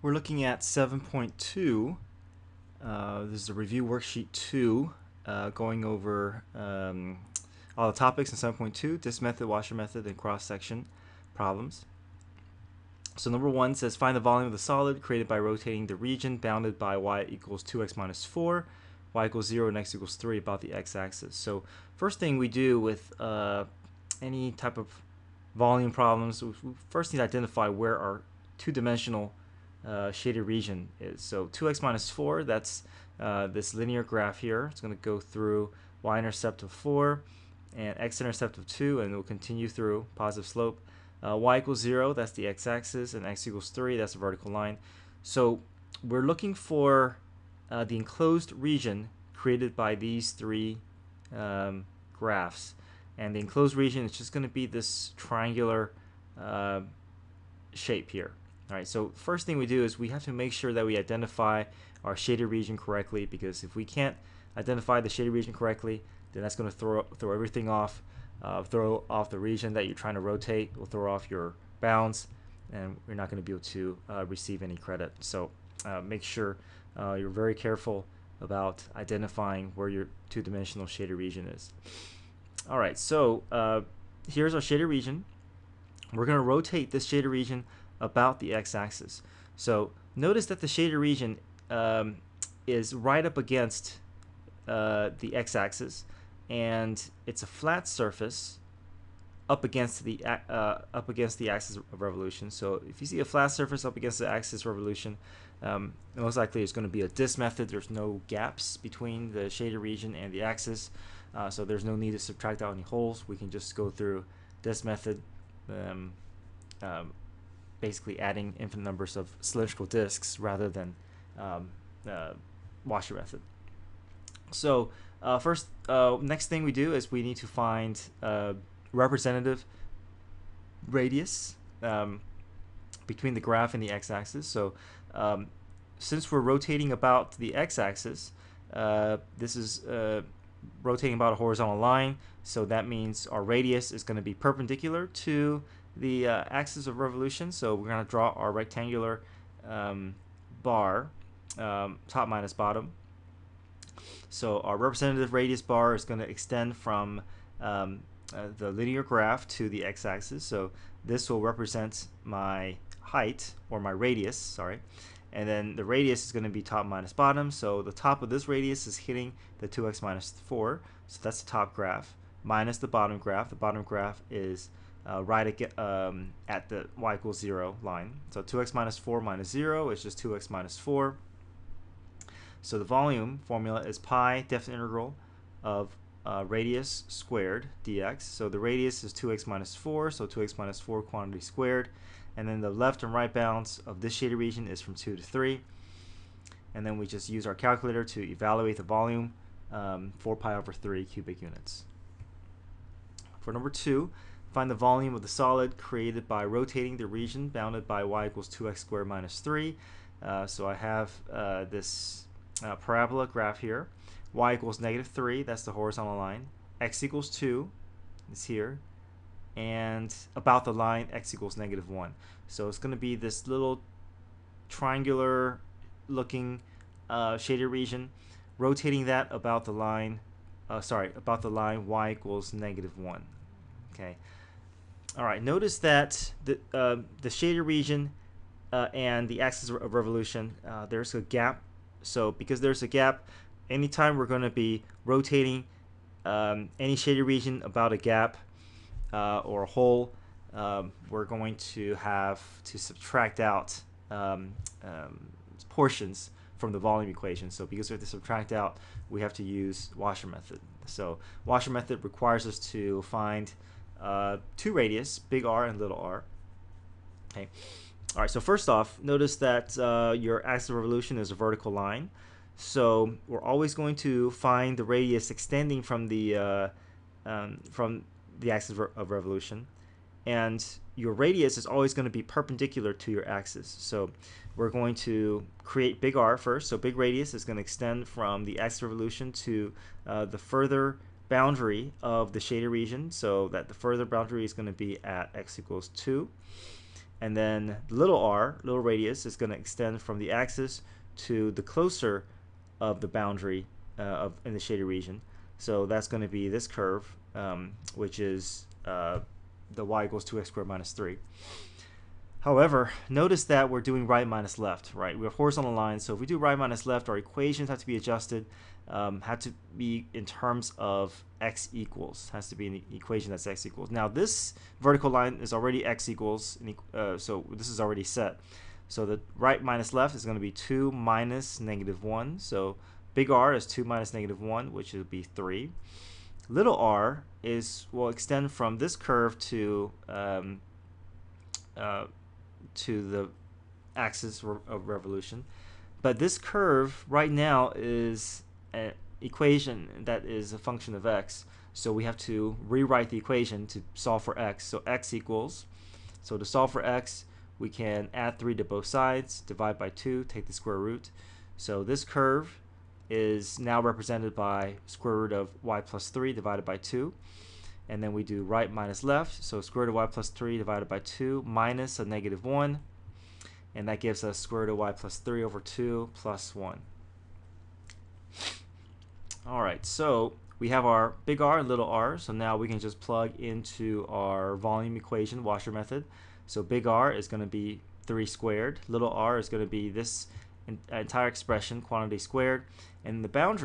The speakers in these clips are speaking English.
We're looking at 7.2. This is a review worksheet 2, going over all the topics in 7.2, disk method, washer method, and cross-section problems. So number 1 says find the volume of the solid created by rotating the region bounded by y equals 2x minus 4, y equals 0, and x equals 3 about the x-axis. So first thing we do with any type of volume problems, we first need to identify where our two-dimensional shaded region is. So 2x minus 4, that's this linear graph here. It's going to go through y-intercept of 4 and x-intercept of 2, and it will continue through positive slope. Y equals 0, that's the x-axis, and x equals 3, that's the vertical line. So we're looking for the enclosed region created by these three graphs. And the enclosed region is just going to be this triangular shape here. All right, so first thing we do is we have to make sure that we identify our shaded region correctly, because if we can't identify the shaded region correctly, then that's going to throw everything off. Throw off the region that you're trying to rotate, will throw off your bounds, and you're not going to be able to receive any credit. So make sure you're very careful about identifying where your two-dimensional shaded region is. All right, so here's our shaded region. We're going to rotate this shaded region about the x-axis. So notice that the shaded region is right up against the x-axis, and it's a flat surface up against the axis of revolution. So if you see a flat surface up against the axis of revolution, most likely it's going to be a disk method. There's no gaps between the shaded region and the axis, so there's no need to subtract out any holes. We can just go through disk method, basically adding infinite numbers of cylindrical disks rather than washer method. So next thing we do is we need to find representative radius between the graph and the x-axis. So since we're rotating about the x-axis, this is rotating about a horizontal line, so that means our radius is going to be perpendicular to the axis of revolution. So we're going to draw our rectangular bar, top minus bottom. So our representative radius bar is going to extend from the linear graph to the x-axis. So this will represent my height, or my radius, sorry. And then the radius is going to be top minus bottom. So the top of this radius is hitting the 2x minus 4. So that's the top graph, minus the bottom graph. The bottom graph is right at the y equals 0 line. So 2x minus 4 minus 0 is just 2x minus 4. So the volume formula is pi definite integral of radius squared dx. So the radius is 2x minus 4, so 2x minus 4 quantity squared. And then the left and right bounds of this shaded region is from 2 to 3. And then we just use our calculator to evaluate the volume, 4 pi over 3 cubic units. For number 2, find the volume of the solid created by rotating the region bounded by y equals 2x squared minus 3. So I have this parabola graph here. Y equals negative 3, that's the horizontal line. X equals 2 is here. And about the line, x equals negative 1. So it's going to be this little triangular looking shaded region, rotating that about the line, about the line y equals negative 1. Okay. All right, notice that the shaded region and the axis of revolution, there's a gap. So because there's a gap, anytime we're going to be rotating any shaded region about a gap or a hole, we're going to have to subtract out portions from the volume equation. So because we have to subtract out, we have to use washer method. So washer method requires us to find two radius, big R and little r. Okay. All right, so first off, notice that your axis of revolution is a vertical line. So we're always going to find the radius extending from the axis of revolution. And your radius is always going to be perpendicular to your axis. So we're going to create big R first. So big radius is going to extend from the axis of revolution to the further boundary of the shaded region. So that the further boundary is going to be at x equals 2. And then the little r, little radius, is going to extend from the axis to the closer of the boundary in the shaded region. So that's going to be this curve, which is the y equals 2x squared minus 3. However, notice that we're doing right minus left, right? We have horizontal lines, so if we do right minus left, our equations have to be adjusted, have to be in terms of x equals, has to be an equation that's x equals. Now this vertical line is already x equals, so this is already set. So the right minus left is going to be 2 minus negative 1, so big R is 2 minus negative 1, which will be 3. Little r will extend from this curve to the axis of revolution. But this curve right now is an equation that is a function of x. So we have to rewrite the equation to solve for x. So x equals, so to solve for x, we can add 3 to both sides, divide by 2, take the square root. So this curve is now represented by square root of y plus 3 divided by 2. And then we do right minus left, so square root of y plus 3 divided by 2 minus a negative 1, and that gives us square root of y plus 3 over 2 plus 1. Alright, so we have our big R and little r, so now we can just plug into our volume equation, washer method. So big R is going to be 3 squared, little r is going to be this entire expression, quantity squared, and the bounds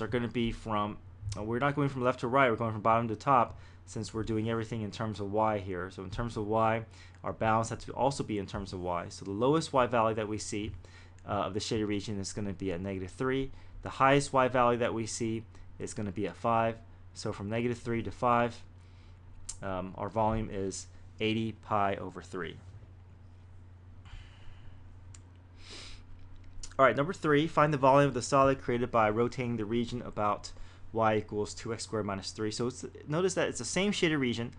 are going to be from, we're not going from left to right, we're going from bottom to top, since we're doing everything in terms of y here. So in terms of y, our bounds have to also be in terms of y. So the lowest y value that we see of the shaded region is going to be at negative 3. The highest y value that we see is going to be at 5. So from negative 3 to 5, our volume is 80 pi over 3. Alright, number 3, find the volume of the solid created by rotating the region about y equals 2x squared minus 3. So notice that it's the same shaded region.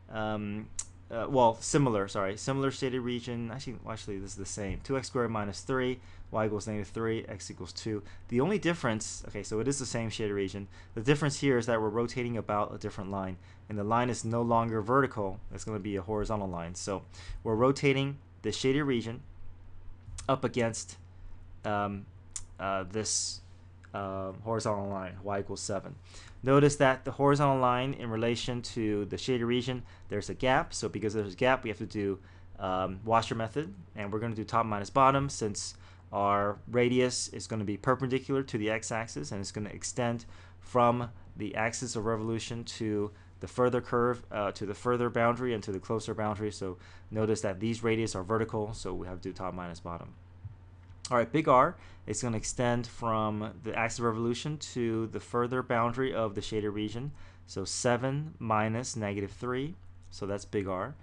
Similar shaded region. Actually, this is the same. 2x squared minus 3, y equals negative 3, x equals 2. The only difference, okay, so it is the same shaded region. The difference here is that we're rotating about a different line. And the line is no longer vertical. It's going to be a horizontal line. So we're rotating the shaded region up against this horizontal line, y equals 7. Notice that the horizontal line in relation to the shaded region, there's a gap. So because there's a gap, we have to do washer method, and we're going to do top minus bottom since our radius is going to be perpendicular to the x-axis, and it's going to extend from the axis of revolution to the further curve, to the further boundary and to the closer boundary. So notice that these radius are vertical, so we have to do top minus bottom. Alright, big R is going to extend from the axis of revolution to the further boundary of the shaded region. So 7 minus negative 3, so that's big R.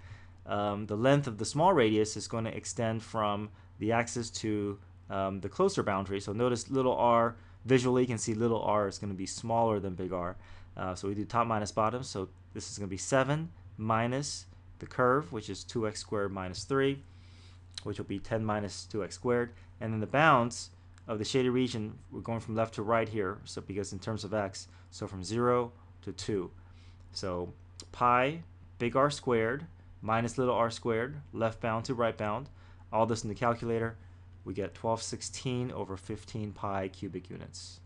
The length of the small radius is going to extend from the axis to the closer boundary. So notice little r, visually you can see little r is going to be smaller than big R. So we do top minus bottom, so this is going to be 7 minus the curve, which is 2x squared minus 3, which will be 10 minus 2x squared. And then the bounds of the shaded region, we're going from left to right here, so because in terms of x, so from 0 to 2. So pi big R squared minus little r squared, left bound to right bound. All this in the calculator, we get 1216 over 15 pi cubic units.